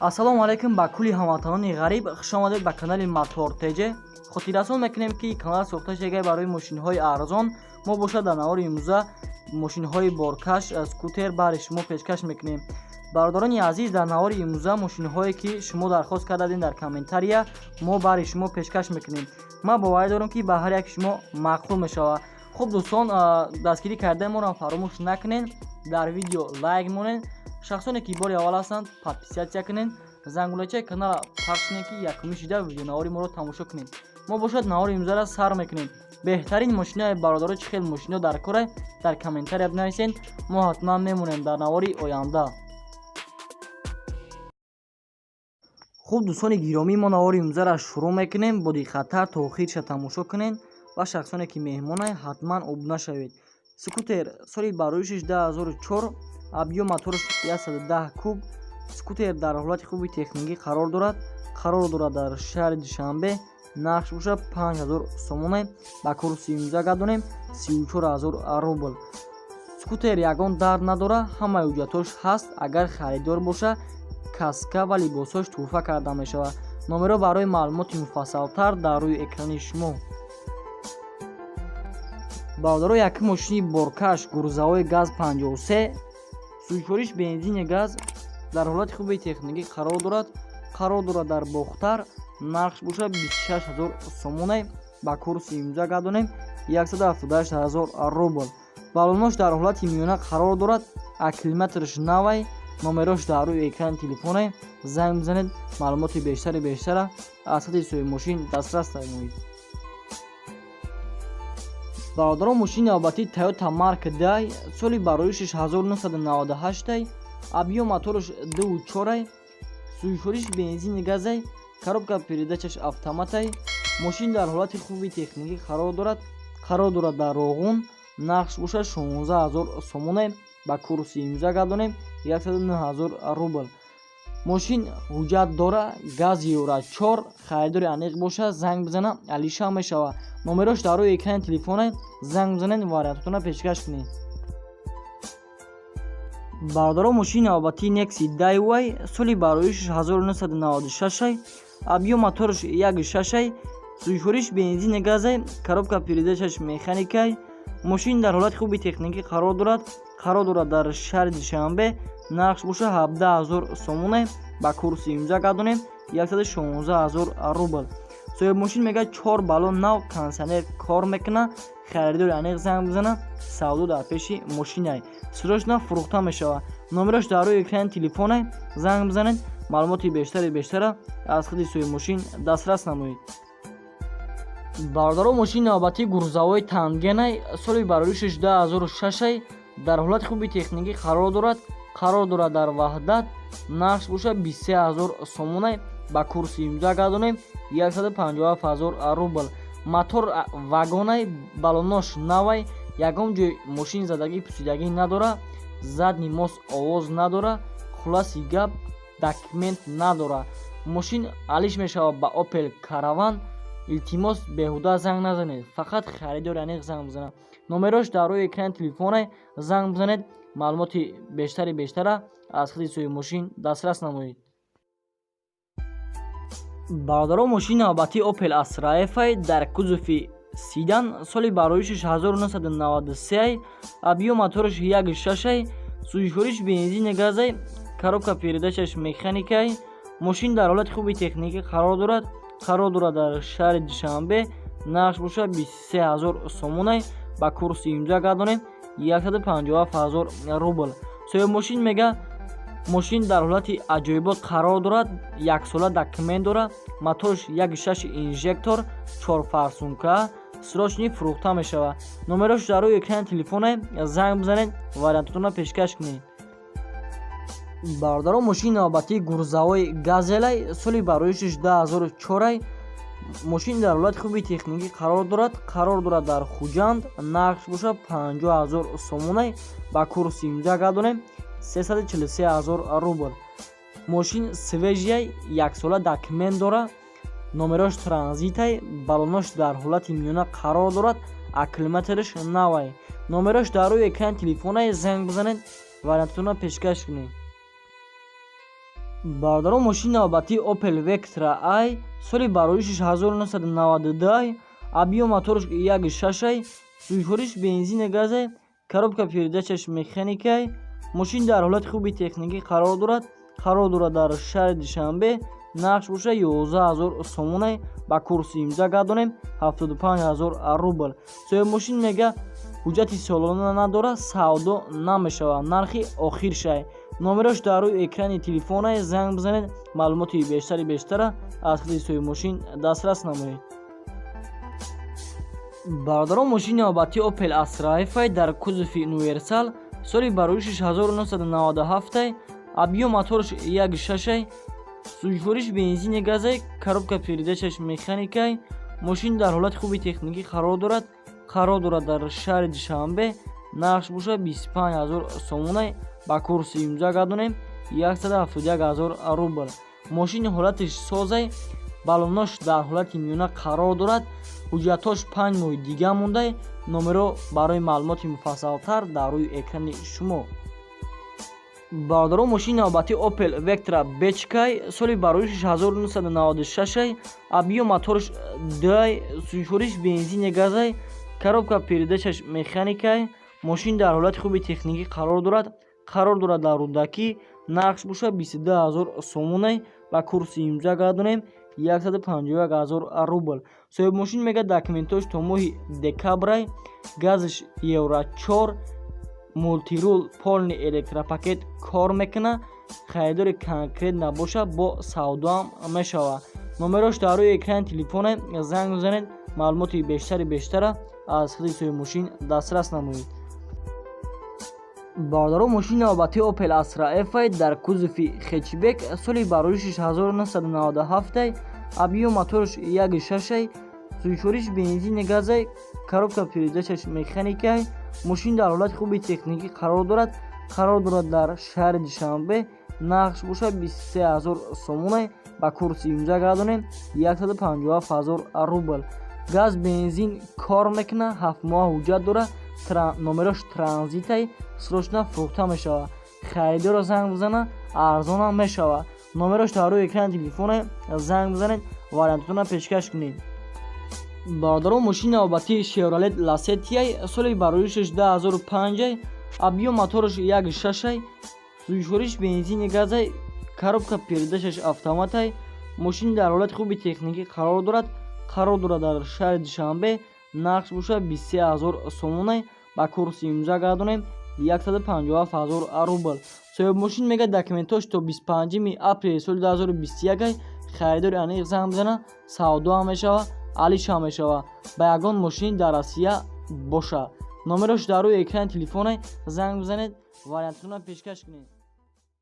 ассалому алайкум ба кулли ҳамватанони ғариб, хушомадед ба канали Мотор ТЖ. хотиррасон мекунем ки канал сохта шудааст барои мошинҳои арзон. мо бошад дар навори имрӯза мошинҳои боркаш скутер бари шумо пешкаш мекунем. бародарони азиз, дар навори имрӯза мошинҳое ки шумо дархост кардадин дар комментария мо бари шумо пешкаш мекунем. ман боварӣ дорам ки ба ҳар як шумо мақбул мешавад. хуб дӯстон, дастгирӣ кардаи моро фаромӯш накунед, дар видео лайк монед, шахсоне ки бори аввал ҳастанд подписатсия кунед, зангулачаи канала пахш кунед ки якуми шида видеонавори моро тамошо кунед. мо бошад навори имрӯзаро сар мекунем. беҳтарин мошинаи бародаро чӣ хел мошино дар кора дар комментария бинависед. мо ҳатман мемонем дар навори оянда. хуб дӯстони гиромӣ, мо навори имрӯзаро шурӯъ мекунем. бо диққаттар то охирша тамошо кунед ва шахсоне ки меҳмонанд ҳатман обуна шавед. скутер соли бароишаш 2004, объем мотораш 110 куб. скутер дар ҳолати хуби техникӣ қарор дорад дар шаҳри Душанбе. нақш бошад 5000 сомона, ба курси имза гардонем 34000 рубл. скутер ягон дард надора, ҳамаи ҳуҷҷатош ҳаст. агар харидор боша, каска ва либосош туҳфа карда мешавад. номеро барои маълумоти муфассалтар дар рӯи экрани шумо. бародаро, як мошини боркаш гурзаҳои газ 53, сӯйшориш бензини газ, дар ҳолати хуби техникӣ қарор дорад дар бохтар. нақш бошад 26000 сомона, ба курси имза гардонем 178000 рубл. балонош дар ҳолати миёна қарор дорад, аккумулятораш навай. номерош дар рӯи экрани телефона, занг бизанед, маълумоти бештара аз хати соҳиби мошин дастрас намоед. бародаро, мошини албатти Toyota Mark D, соли бароишаш 1998, объем мотораш 2.4, сӯйшориш бензини газай, коробка передачаш автоматай. мошин дар ҳолати хуби техникӣ қарор дорад дар роғун. нақш бошад 16000 сомона, ба курси имза гардонем 109000 рубл. мошин ҳуҷҷат дора, газ Евро 4. харидори аниқ боша, занг бизана, алиша мешава. номерош дар рӯи экрани телефона, занг бизанед, вариантотона пешкаш кунед. бародаро, мошини албатти Nexi Daewoo, соли бароишаш 1996, объем мотораш 1.6, сӯйшориш бензини газай, коробка передачаш механикай. мошин дар ҳолати хуби техникӣ қарор дорад дар шаҳри Душанбе. нақш боша 17000 сомона, ба курси имза гардонем 116000 рубл. соҳиби мошин мега 4 балон нав кондитсионер кор мекуна. харидори аниқ занг бизана, савдо дар пеши мошинай. сӯрашна фурӯхта мешава. номерош дар рӯи экрани телефона, занг бизанед, маълумоти бештара аз худи соҳиби мошин дастрас намоед. бародаро, мошини албатти гурзаҳои Тангенай, соли бароишаш 2006, дар ҳолати хуби техникӣ қарор дорад дар ваҳдат. нақш боша 23000 сомона, ба курси имза гардонем 157000 рубл. мотор вагонай, балонош навай, ягон ҷой мошин задагӣ пусидагӣ надора, задни мост овоз надора, хулоси гап документ надора. мошин алиш мешавад ба opel караван. илтимос беҳуда занг назанед, фақат харидори аниқ занг бизанед. номерош дар рӯи экрани телефона, занг бизанед, маълумоти бештара аз худи соҳиби мошин дастрас намоед. бародаро, мошини албатти opel Astra F дар кузуфи сидан, соли бароишаш 1993, объем мотораш 1.6, сӯйшориш бензини газай, коробка передачаш механикай. мошин дар ҳолати хуби техникӣ қарор дорад дар шаҳри Душанбе. нақш боша 23000 сомона, ба курси имза гардонем 157000 рубл. соҳиби мошин мега мошин дар ҳолати аҷоибот қарор дорад, 1 сола документ дора. моторш 1.6 инжектор, 4 фарсунка, срочни фурӯхта мешава. номерош дар рӯи экрани телефона, занг бизанед, вариантотона пешкаш кунед. бародаро, мошини албатти гурзаҳои газелай, соли бароишаш 2004, мошин дар ҳолати хуби техникӣ қарор дорад дар хуҷанд. нақш боша 50000 сомона, ба курси имза гардонем 343000 рубл. мошин свежияй, 1 сола документ дора. номерош транзитай, балонош дар ҳолати миёна қарор дорад, аккумулятораш навай. номерош дар рӯи экрани телефона, занг бизанед, вариантотона пешкаш кунед. бардорон мошини навбатии opel vectra i соли бароишиш 1992 объем моторш 1.6 сӯйфориш бензини газе коробка передачаш механикай мошин дар ҳолати хуби техникӣ қарор дорад дар шаҳри Душанбе нақш боша 11000 сомонай ба курси имза гардонем 75000 рубл соҳиб мошин мега ҳуҷҷати солона надора савдо намешавад нархи охир шай номерош дар рӯи экрани телефонай занг бизанед маълумоти бештара аз хизмати соҳиби мошин дастрас намоед. бардорон мошини навбатии opel Astra F дар кузофи универсал соли бароишиш 1997 объем моторш 1.6 сӯйфориш бензини газе коробка передачаш механикай мошин дар ҳолати хуби техникӣ қарор дорад дар шаҳри Душанбе нақш боша 25000 сомонай ба курси имза гардонем 171000 рубл мошини ҳолатиш созай балонош дар ҳолати миёна қарор дорад ҳуҷҷатош 5 моҳи дига мондай номеро барои маълумоти муфассалтар дар рӯи экрани шумо. бардорон мошини навбатии opel vectra bechkay соли бароишиш 1996 объем моторш 2 сӯйфориш бензини газай коробка передачаш механикай мошин дар ҳолати хуби техникӣ қарор дорад дар рӯдакӣ нақш боша 22000 сомонай ба курси имза гардонем 151000 рубл соҳиб мошин мега документош то моҳи декабрай газиш евро 4 мултирул полни электропакет кор мекуна харидори конкрет набоша бо савдоам мешавад номерош дар рӯи экрани телефона занг бизанед маълумоти бештара аз хизмати соҳиби мошин дастрас намоед. бардорон мошини навбатии opel Astra F дар кузофи хетчбек соли бароишиш 1997 объем моторш 1.6 сӯйфориш бензини газе коробка передачаш механикай мошин дар ҳолати хуби техникӣ қарор дорад дар шаҳри Душанбе нақш боша 23000 сомонай ба курси имза гардонем 157000 рубл газ бензин кор мекуна 7 моҳа ҳуҷҷат дора номерош транзитай срочна фурӯхта мешавад харидорро занг бизана арзонам мешавад номерош дар рӯи экрани телефона занг бизанед вариантатонро пешкаш кунед. бардорон мошини навбатии Chevrolet Lacetti соли бароишиш 2005 объем моторш 1.6 сӯйфориш бензини газе коробка передачаш автоматай мошин дар ҳолати хуби техникӣ қарор дорад дар шаҳри Душанбе нақш боша 23000 сомонай ба курси имза гардонем 157000 рубл соҳиб мошин мега документош то 25 апрели соли 2021 харидори аниқ занг бизана савдоам мешавад алишам мешавад ба ягон мошини дар Россия боша номерош дар рӯи экрани телефона занг бизанед вариантатонро пешкаш кунед.